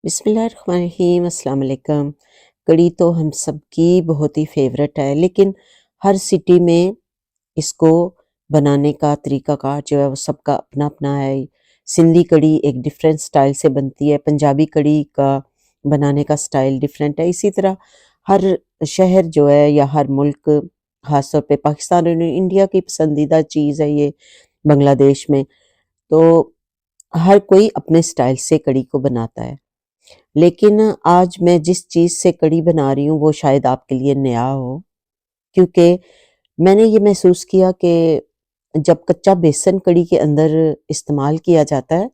बिस्मिल्लाहिर्रहमानिर्रहीम अस्सलाम वालेकुम। कढ़ी तो हम सबकी बहुत ही फेवरेट है, लेकिन हर सिटी में इसको बनाने का तरीक़ाकार जो है वो सबका अपना-अपना है। सिंधी कढ़ी एक डिफरेंट स्टाइल से बनती है, पंजाबी कढ़ी का बनाने का स्टाइल डिफरेंट है। इसी तरह हर शहर जो है या हर मुल्क, ख़ास तौर पे पाकिस्तान और इंडिया की पसंदीदा चीज़ है ये, बांग्लादेश में, तो हर कोई अपने स्टाइल से कढ़ी को बनाता है। लेकिन आज मैं जिस चीज़ से कढ़ी बना रही हूँ वो शायद आपके लिए नया हो, क्योंकि मैंने ये महसूस किया कि जब कच्चा बेसन कढ़ी के अंदर इस्तेमाल किया जाता है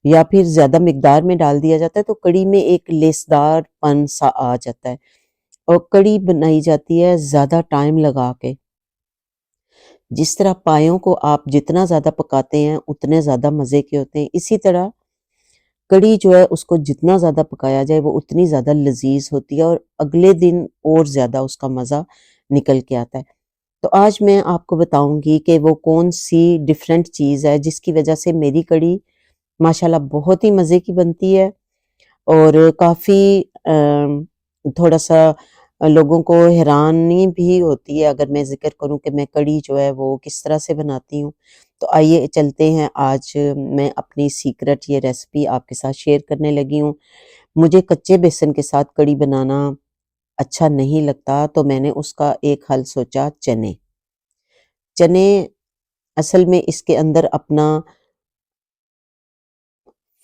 या फिर ज़्यादा मिकदार में डाल दिया जाता है तो कढ़ी में एक लेसदारपन सा आ जाता है और कढ़ी बनाई जाती है ज़्यादा टाइम लगा के। जिस तरह पायों को आप जितना ज़्यादा पकाते हैं उतने ज़्यादा मज़े के होते हैं, इसी तरह कढ़ी जो है उसको जितना ज़्यादा पकाया जाए वो उतनी ज़्यादा लज़ीज़ होती है और अगले दिन और ज़्यादा उसका मज़ा निकल के आता है। तो आज मैं आपको बताऊँगी कि वो कौन-सी डिफरेंट चीज़ है जिसकी वज़ह से मेरी कढ़ी माशाल्लाह बहुत ही मज़े की बनती है और काफ़ी थोड़ा-सा लोगों को हैरानी भी होती है अगर मैं ज़िक्र करूँ कि मैं कढ़ी जो है वो किस तरह से बनाती हूँ। तो आइए चलते हैं, आज मैं अपनी सीक्रेट ये रेसिपी आपके साथ शेयर करने लगी हूँ। मुझे कच्चे बेसन के साथ कढ़ी बनाना अच्छा नहीं लगता, तो मैंने उसका एक हल सोचा, चने। चने असल में इसके अंदर अपना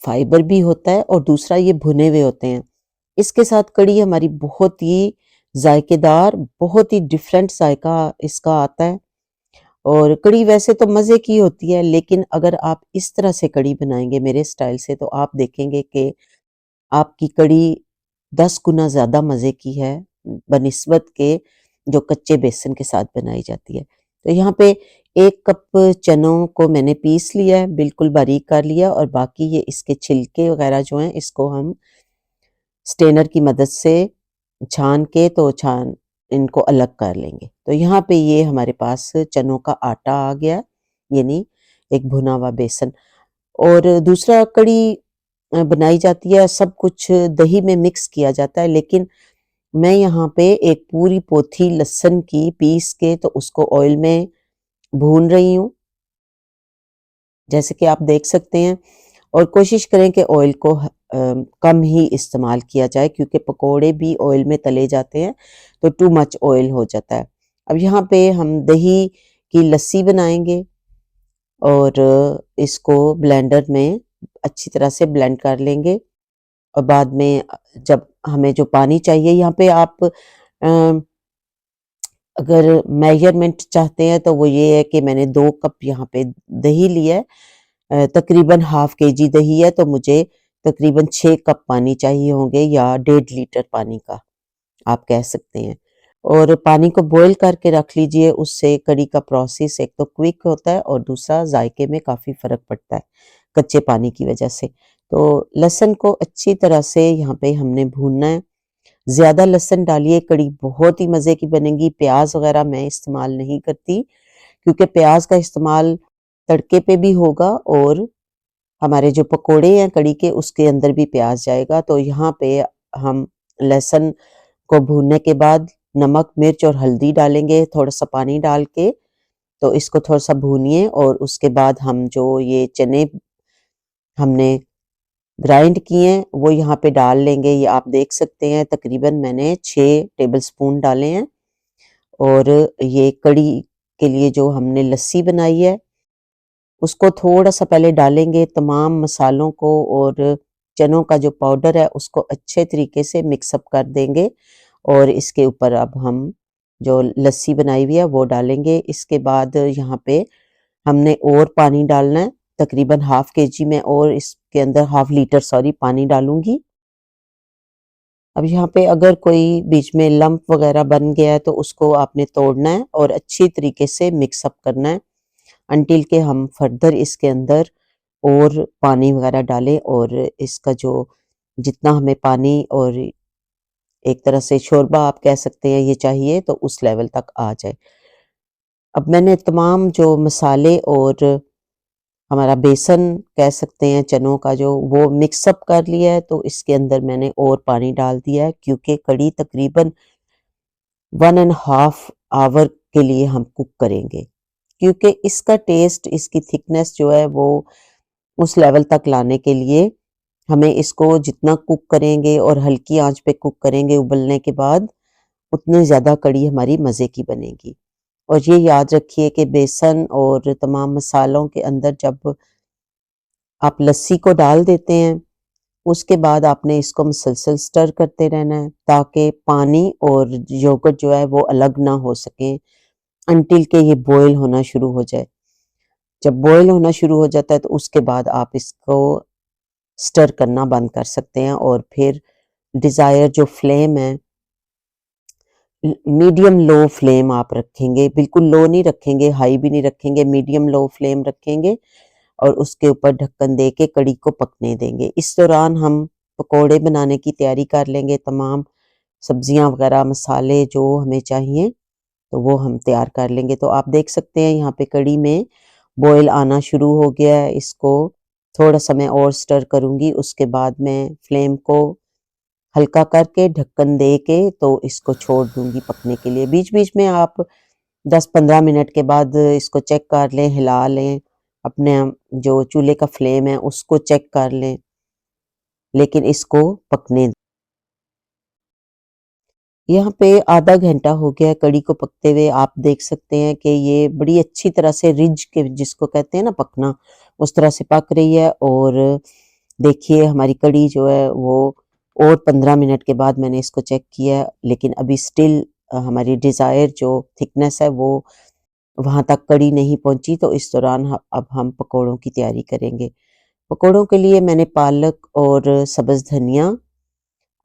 फाइबर भी होता है और दूसरा ये भुने हुए होते हैं। इसके साथ कढ़ी हमारी बहुत ही जायकेदार, बहुत ही डिफरेंट जायका इसका आता है और कढ़ी वैसे तो मज़े की होती है, लेकिन अगर आप इस तरह से कढ़ी बनाएँगे मेरे स्टाइल से तो आप देखेंगे कि आपकी कढ़ी 10 गुना ज़्यादा मज़े की है बनिस्बत के जो कच्चे बेसन के साथ बनाई जाती है। तो यहाँ पे 1 कप चनों को मैंने पीस लिया है, बिल्कुल बारीक कर लिया और बाकी ये इसके छिलके वग़ैरह जो हैं इसको हम स्ट्रेनर की मदद से छान के तो छान इनको अलग कर लेंगे। तो यहाँ पे ये हमारे पास चनों का आटा आ गया, यानी एक भुना हुआ बेसन। और दूसरा कढ़ी बनाई जाती है, सब कुछ दही में मिक्स किया जाता है, लेकिन मैं यहाँ पे एक पूरी पोथी लहसुन की पीस के तो उसको ऑयल में भून रही हूँ, जैसे कि आप देख सकते हैं। और कोशिश करें कि ऑयल को कम ही इस्तेमाल किया जाए, क्योंकि पकोड़े भी ऑयल में तले जाते हैं तो टू मच ऑयल हो जाता है। अब यहाँ पे हम दही की लस्सी बनाएंगे और इसको ब्लेंडर में अच्छी तरह से ब्लेंड कर लेंगे और बाद में जब हमें जो पानी चाहिए, यहाँ पे आप अगर मेजरमेंट चाहते हैं तो वो ये है कि मैंने 2 कप यहाँ पे दही लिया है। तकरीबन हाफ केजी दही है तो मुझे तकरीबन 6 कप पानी चाहिए होंगे या 1.5 लीटर पानी का आप कह सकते हैं। और पानी को बॉयल करके रख लीजिए, उससे कढ़ी का प्रोसेस एक तो क्विक होता है और दूसरा जायके में काफ़ी फ़र्क पड़ता है कच्चे पानी की वजह से। तो लहसुन को अच्छी तरह से यहाँ पे हमने भूनना है। ज़्यादा लहसुन डालिए, कढ़ी बहुत ही मज़े की बनेगी। प्याज़ वग़ैरह मैं इस्तेमाल नहीं करती, क्योंकि प्याज़ का इस्तेमाल तड़के पे भी होगा और हमारे जो पकोड़े हैं कढ़ी के उसके अंदर भी प्याज़ जाएगा। तो यहाँ पे हम लहसुन को भूनने के बाद नमक, मिर्च और हल्दी डालेंगे, थोड़ा-सा पानी डाल के, तो इसको थोड़ा-सा भूनिए और उसके बाद हम जो ये चने हमने ग्राइंड किए हैं वो यहाँ पे डाल लेंगे। ये आप देख सकते हैं तकरीबन मैंने 6 टेबलस्पून डाले हैं। और ये कढ़ी के लिए जो हमने लस्सी बनाई है उसको थोड़ा-सा पहले डालेंगे, तमाम मसालों को और चनों का जो पाउडर है उसको अच्छे तरीके से मिक्स अप कर देंगे और इसके ऊपर अब हम जो लस्सी बनाई हुई है वो डालेंगे। इसके बाद यहाँ पे हमने और पानी डालना है, तकरीबन हाफ केजी में और इसके अंदर हाफ लीटर पानी डालूँगी। अब यहाँ पे अगर कोई बीच में लम्प वगैरह बन गया है तो उसको आपने तोड़ना है और अच्छी तरीके से मिक्स अप करना है अंटिल के हम फर्दर इसके अंदर और पानी वगैरह डालें और इसका जो जितना हमें पानी और एक तरह से शोरबा आप कह सकते हैं ये चाहिए तो उस लेवल तक आ जाए। अब मैंने तमाम जो मसाले और हमारा बेसन कह सकते हैं चनों का जो, वो मिक्सअप कर लिया है। तो इसके अंदर मैंने और पानी डाल दिया है क्योंकि कड़ी तकरीबन 1.5 आवर के लिए हम कुक करेंगे, क्योंकि इसका टेस्ट, इसकी थिकनेस जो है वो उस लेवल तक लाने के लिए हमें इसको जितना कुक करेंगे और हल्की आंच पे कुक करेंगे उबलने के बाद, उतनी ज़्यादा कड़ी हमारी मज़े की बनेगी। और ये याद रखिए कि बेसन और तमाम मसालों के अंदर जब आप लस्सी को डाल देते हैं, उसके बाद आपने इसको मुसलसल स्टर करते रहना है ताकि पानी और योगर्ट जो है वो अलग ना हो सकें अनटिल के ये बॉयल होना शुरू हो जाए। जब बॉयल होना शुरू हो जाता है तो उसके बाद आप इसको स्टर करना बंद कर सकते हैं और फिर डिज़ायर जो फ्लेम है, मीडियम लो फ्लेम आप रखेंगे, बिल्कुल लो नहीं रखेंगे, हाई भी नहीं रखेंगे, मीडियम लो फ्लेम रखेंगे और उसके ऊपर ढक्कन दे के कड़ी को पकने देंगे। इस दौरान हम पकोड़े बनाने की तैयारी कर लेंगे, तमाम सब्जियां वगैरह मसाले जो हमें चाहिए तो वो हम तैयार कर लेंगे। तो आप देख सकते हैं यहाँ पे कड़ी में बॉयल आना शुरू हो गया है। इसको थोड़ा सा मैं और स्टर करूँगी, उसके बाद मैं फ्लेम को हल्का करके ढक्कन दे के तो इसको छोड़ दूँगी पकने के लिए। बीच-बीच में आप 10-15 मिनट के बाद इसको चेक कर लें, हिला लें, अपने जो चूल्हे का फ्लेम है उसको चेक कर लें, लेकिन इसको पकने यहाँ पे आधा घंटा हो गया है कड़ी को पकते हुए। आप देख सकते हैं कि ये बड़ी अच्छी तरह से रिज के जिसको कहते हैं ना पकना, उस तरह से पक रही है। और देखिए हमारी कड़ी जो है वो, और 15 मिनट के बाद मैंने इसको चेक किया है, लेकिन अभी स्टिल हमारी डिज़ायर जो थिकनेस है वो वहाँ तक कड़ी नहीं पहुँची। तो इस दौरान अब हम पकोड़ों की तैयारी करेंगे। पकोड़ों के लिए मैंने पालक और सब्ज़ धनिया,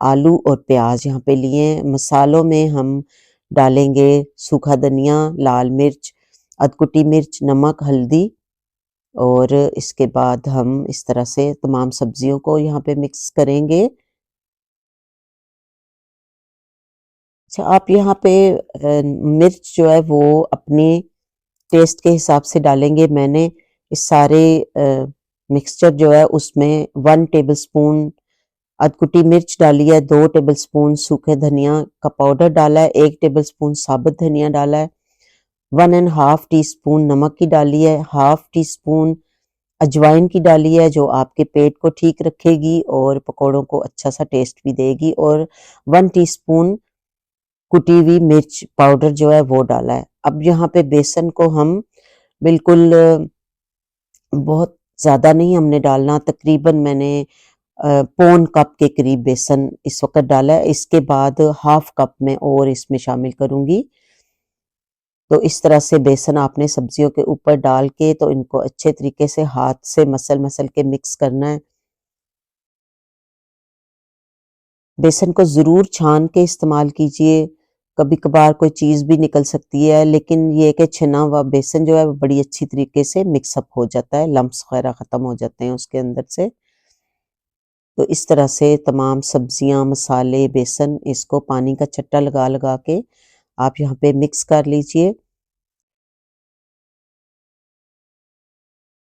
आलू और प्याज यहाँ पे लिए हैं। मसालों में हम डालेंगे सूखा धनिया, लाल मिर्च, अधकुटी मिर्च, नमक, हल्दी और इसके बाद हम इस तरह से तमाम सब्जियों को यहाँ पे मिक्स करेंगे। अच्छा, आप यहाँ पे मिर्च जो है वो अपने टेस्ट के हिसाब से डालेंगे। मैंने इस सारे मिक्सचर जो है उसमें 1 टेबलस्पून अधकुटी मिर्च डाली है, 2 टेबलस्पून सूखे धनिया का पाउडर डाला है, 1 टेबलस्पून साबुत धनिया डाला है, 1 एंड हाफ टी स्पून नमक की डाली है, हाफ टी स्पून अजवाइन की डाली है जो आपके पेट को ठीक रखेगी और पकौड़ों को अच्छा सा टेस्ट भी देगी, और 1 टीस्पून कुटी हुई मिर्च पाउडर जो है वो डाला है। अब यहाँ पे बेसन को हम बिल्कुल बहुत ज़्यादा नहीं हमने डालना, तकरीबन मैंने पौन कप के करीब बेसन इस वक्त डाला है। इसके बाद हाफ कप में और इसमें शामिल करूँगी। तो इस तरह से बेसन आपने सब्जियों के ऊपर डाल के तो इनको अच्छे तरीके से हाथ से मसल-मसल के मिक्स करना है। बेसन को ज़रूर छान के इस्तेमाल कीजिए, कभी-कभार कोई चीज़ भी निकल सकती है, लेकिन ये है कि छना हुआ बेसन जो है वो बड़ी अच्छी तरीके से मिक्स अप हो जाता है, लम्प्स वगैरह ख़त्म हो जाते हैं उसके अंदर से। तो इस तरह से तमाम सब्जियां, मसाले, बेसन, इसको पानी का छट्टा लगा-लगा के आप यहाँ पे मिक्स कर लीजिए।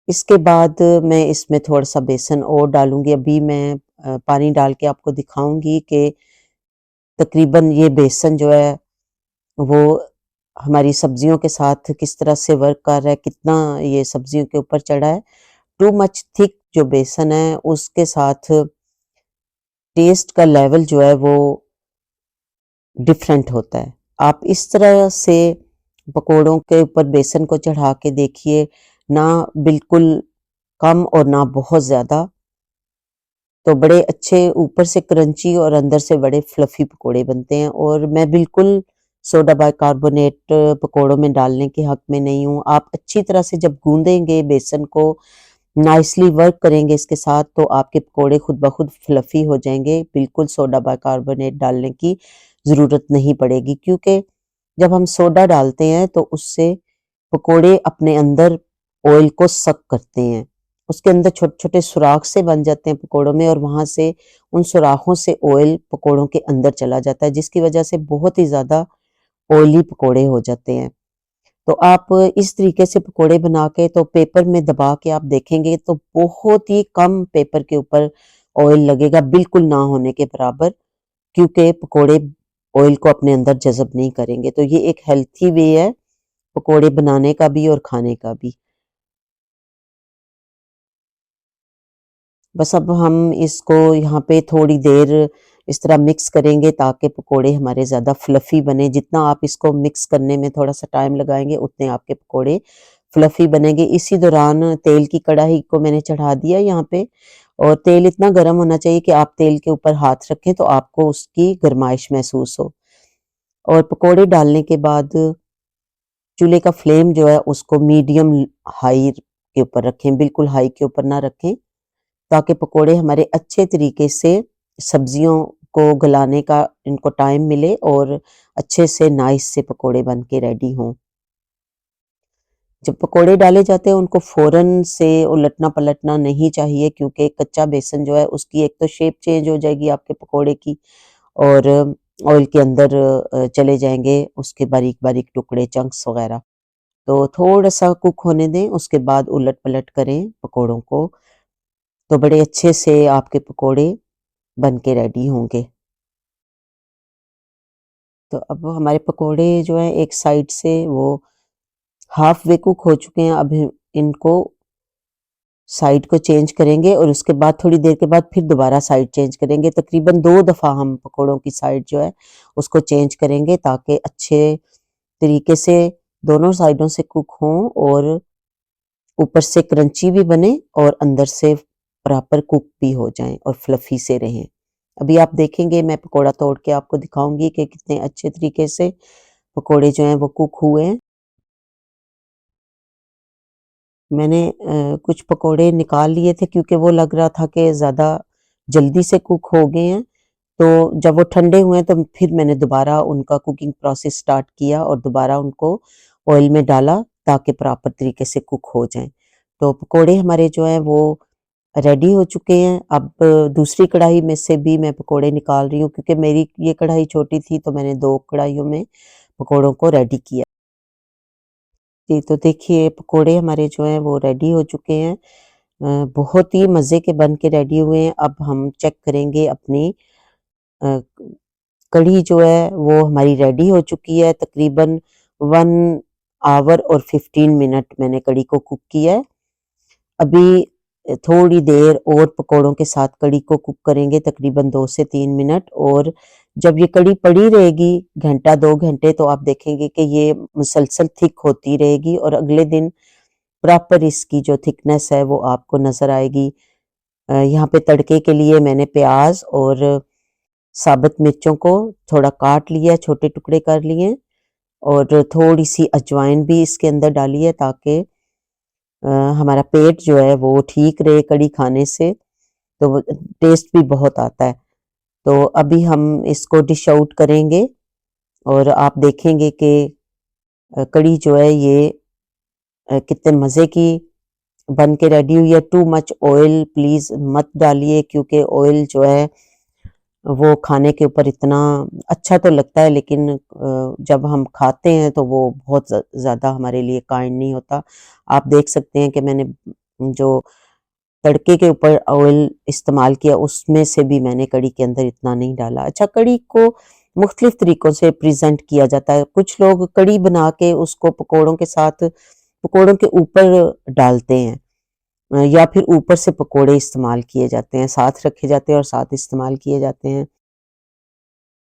इसके बाद मैं इसमें थोड़ा-सा बेसन और डालूँगी। अभी मैं पानी डाल के आपको दिखाऊँगी कि तकरीबन ये बेसन जो है वो हमारी सब्जियों के साथ किस तरह से वर्क कर रहा है, कितना ये सब्जियों के ऊपर चढ़ा है। टू मच थिक जो बेसन है उसके साथ टेस्ट का लेवल जो है वो डिफरेंट होता है। आप इस तरह से पकोड़ों के ऊपर बेसन को चढ़ा के देखिए, ना बिल्कुल कम और ना बहुत ज़्यादा, तो बड़े अच्छे ऊपर से क्रंची और अंदर से बड़े फ्लफ़ी पकोड़े बनते हैं। और मैं बिल्कुल सोडा बाइकार्बोनेट पकोड़ों में डालने के हक़ में नहीं हूँ। आप अच्छी तरह से जब गूँदेंगे बेसन को, नाइसली वर्क करेंगे इसके साथ, तो आपके पकोड़े खुद ब खुद फ्लफ़ी हो जाएँगे। बिल्कुल सोडा बाइकार्बोनेट डालने की ज़रूरत नहीं पड़ेगी, क्योंकि जब हम सोडा डालते हैं तो उससे पकोड़े अपने अंदर ऑयल को सक करते हैं। उसके अंदर छोटे-छोटे सुराख से बन जाते हैं पकोड़ों में और वहाँ से उन सुराखों से ऑयल पकोड़ों के अंदर चला जाता है, जिसकी वज़ह से बहुत ही ज़्यादा ऑयली पकोड़े हो जाते हैं। तो आप इस तरीके से पकोड़े बना के तो पेपर में दबा के आप देखेंगे तो बहुत ही कम पेपर के ऊपर ऑयल लगेगा, बिल्कुल ना होने के बराबर, क्योंकि पकोड़े ऑयल को अपने अंदर जज़ब नहीं करेंगे। तो ये एक हेल्थी वे है पकोड़े बनाने का भी और खाने का भी। बस अब हम इसको यहाँ पे थोड़ी देर इस तरह मिक्स करेंगे ताकि पकोड़े हमारे ज़्यादा फ्लफ़ी बने। जितना आप इसको मिक्स करने में थोड़ा-सा टाइम लगाएँगे उतने आपके पकोड़े फ्लफ़ी बनेंगे। इसी दौरान तेल की कढ़ाई को मैंने चढ़ा दिया यहाँ पे और तेल इतना गरम होना चाहिए कि आप तेल के ऊपर हाथ रखें तो आपको उसकी गरमाइश महसूस हो। और पकोड़े डालने के बाद चूल्हे का फ्लेम जो है उसको मीडियम हाई के ऊपर रखें, बिल्कुल हाई के ऊपर ना रखें, ताकि पकोड़े हमारे अच्छे तरीके से सब्जियों को गलाने का इनको टाइम मिले और अच्छे से नाइस से पकोड़े बन के रेडी हों। जब पकोड़े डाले जाते हैं उनको फ़ौरन से उलटना-पलटना नहीं चाहिए, क्योंकि कच्चा बेसन जो है उसकी एक तो शेप चेंज हो जाएगी आपके पकोड़े की और ऑयल के अंदर चले जाएँगे उसके बारीक-बारीक टुकड़े, चंक्स वग़ैरह। तो थोड़ा-सा कुक होने दें, उसके बाद उलट-पलट करें पकोड़ों को, तो बड़े अच्छे से आपके पकोड़े बन के रेडी होंगे। तो अब हमारे पकोड़े जो हैं एक साइड से वो हाफ वे कुक हो चुके हैं, अब इनको साइड को चेंज करेंगे और उसके बाद थोड़ी देर के बाद फिर दोबारा साइड चेंज करेंगे। तकरीबन 2 दफ़ा हम पकोड़ों की साइड जो है उसको चेंज करेंगे ताकि अच्छे तरीके से दोनों साइडों से कुक हों और ऊपर से क्रंची भी बने और अंदर से प्रॉपर कुक भी हो जाएँ और फ्लफ़ी से रहें। अभी आप देखेंगे मैं पकोड़ा तोड़ के आपको दिखाऊँगी कि कितने अच्छे तरीके से पकोड़े जो हैं वो कुक हुए हैं। मैंने कुछ पकोड़े निकाल लिए थे क्योंकि वो लग रहा था कि ज़्यादा जल्दी से कुक हो गए हैं। तो जब वो ठंडे हुए तो फिर मैंने दोबारा उनका कुकिंग प्रोसेस स्टार्ट किया और दोबारा उनको ऑयल में डाला ताकि प्रॉपर तरीके से कुक हो जाएँ। तो पकोड़े हमारे जो हैं वो रेडी हो चुके हैं। अब दूसरी कढ़ाई में से भी मैं पकोड़े निकाल रही हूँ, क्योंकि मेरी ये कढ़ाई छोटी थी तो मैंने 2 कढ़ाइयों में पकोड़ों को रेडी किया। जी, तो देखिए पकोड़े हमारे जो हैं वो रेडी हो चुके हैं। बहुत ही मज़े के बन के रेडी हुए हैं। अब हम चेक करेंगे अपनी अ, कढ़ी जो है वो हमारी रेडी हो चुकी है। तकरीबन 1 आवर और 15 मिनट मैंने कढ़ी को कुक किया है। अभी थोड़ी देर और पकोड़ों के साथ कढ़ी को कुक करेंगे तकरीबन 2 से 3 मिनट, और जब ये कढ़ी पड़ी रहेगी घंटा 2 घंटे तो आप देखेंगे कि ये मुसलसल थिक होती रहेगी और अगले दिन प्रॉपर इसकी जो थिकनेस है वो आपको नज़र आएगी। यहाँ पे तड़के के लिए मैंने प्याज़ और साबुत मिर्चों को थोड़ा काट लिया, छोटे टुकड़े कर लिए और थोड़ी-सी अजवाइन भी इसके अंदर डाली है ताकि हमारा पेट जो है वो ठीक रहे कढ़ी खाने से, तो वो टेस्ट भी बहुत आता है। तो अभी हम इसको डिश आउट करेंगे और आप देखेंगे कि कढ़ी जो है ये कितने मज़े की बन के रेडी हुई है। टू मच ऑयल प्लीज़ मत डालिए, क्योंकि ऑयल जो है वो खाने के ऊपर इतना अच्छा तो लगता है लेकिन जब हम खाते हैं तो वो बहुत ज़्यादा हमारे लिए काइंड नहीं होता। आप देख सकते हैं कि मैंने जो तड़के के ऊपर ऑयल इस्तेमाल किया उसमें से भी मैंने कढ़ी के अंदर इतना नहीं डाला। अच्छा, कढ़ी को मुख्तलिफ तरीकों से प्रेज़ेंट किया जाता है। कुछ लोग कढ़ी बना के उसको पकोड़ों के साथ पकोड़ों के ऊपर डालते हैं, या फिर ऊपर से पकोड़े इस्तेमाल किए जाते हैं, साथ रखे जाते हैं और साथ इस्तेमाल किए जाते हैं।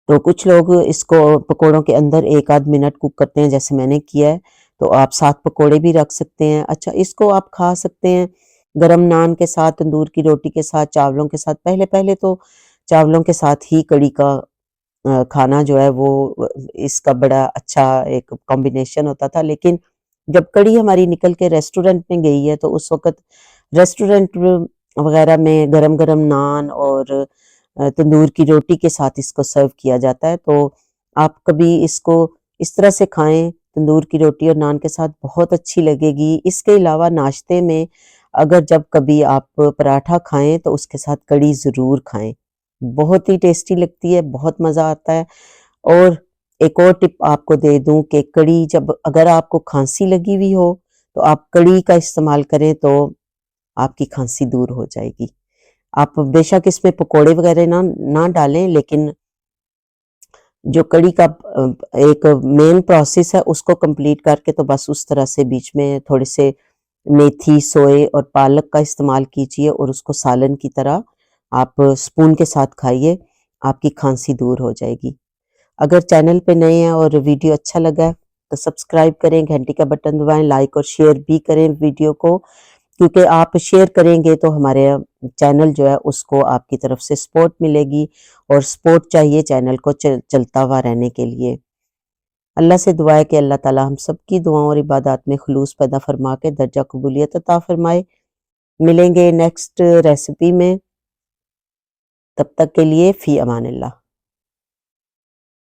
तो कुछ लोग इसको पकोड़ों के अंदर 1 आध मिनट कुक करते हैं जैसे मैंने किया है, तो आप साथ पकोड़े भी रख सकते हैं। अच्छा, इसको आप खा सकते हैं गरम नान के साथ, तंदूर की रोटी के साथ, चावलों के साथ। पहले-पहले तो चावलों के साथ ही कढ़ी का खाना जो है वो इसका बड़ा अच्छा एक कॉम्बिनेशन होता था, लेकिन जब कढ़ी हमारी निकल के रेस्टोरेंट में गई है तो उस वक़्त रेस्टोरेंट वग़ैरह में गरम-गरम नान और तंदूर की रोटी के साथ इसको सर्व किया जाता है। तो आप कभी इसको इस तरह से खाएँ, तंदूर की रोटी और नान के साथ बहुत अच्छी लगेगी। इसके अलावा नाश्ते में अगर जब कभी आप पराठा खाएँ तो उसके साथ कढ़ी ज़रूर खाएँ। बहुत ही टेस्टी लगती है, बहुत मज़ा आता है और एक और टिप आपको दे दूं कि कड़ी जब अगर आपको खांसी लगी हुई हो तो आप कड़ी का इस्तेमाल करें तो आपकी खांसी दूर हो जाएगी। आप बेशक इसमें पकोड़े वगैरह ना डालें, लेकिन जो कड़ी का एक मेन प्रोसेस है उसको कंप्लीट करके तो बस उस तरह से बीच में थोड़े से मेथी, सोए और पालक का इस्तेमाल कीजिए और उसको सालन की तरह आप स्पून के साथ खाइए, आपकी खांसी दूर हो जाएगी। अगर चैनल पे नए हैं और वीडियो अच्छा लगा है तो सब्सक्राइब करें, घंटी का बटन दबाएं, लाइक और शेयर भी करें वीडियो को, क्योंकि आप शेयर करेंगे तो हमारे चैनल जो है उसको आपकी तरफ से सपोर्ट मिलेगी और सपोर्ट चाहिए चैनल को चलता हुआ रहने के लिए। अल्लाह से दुआ है कि अल्लाह ताला हम सब की दुआओं और इबादत में खुलूस पैदा फरमा के दर्जा कबूलियत अता फरमाए। मिलेंगे नेक्स्ट रेसिपी में, तब तक के लिए फ़ी अमानिल्लाह।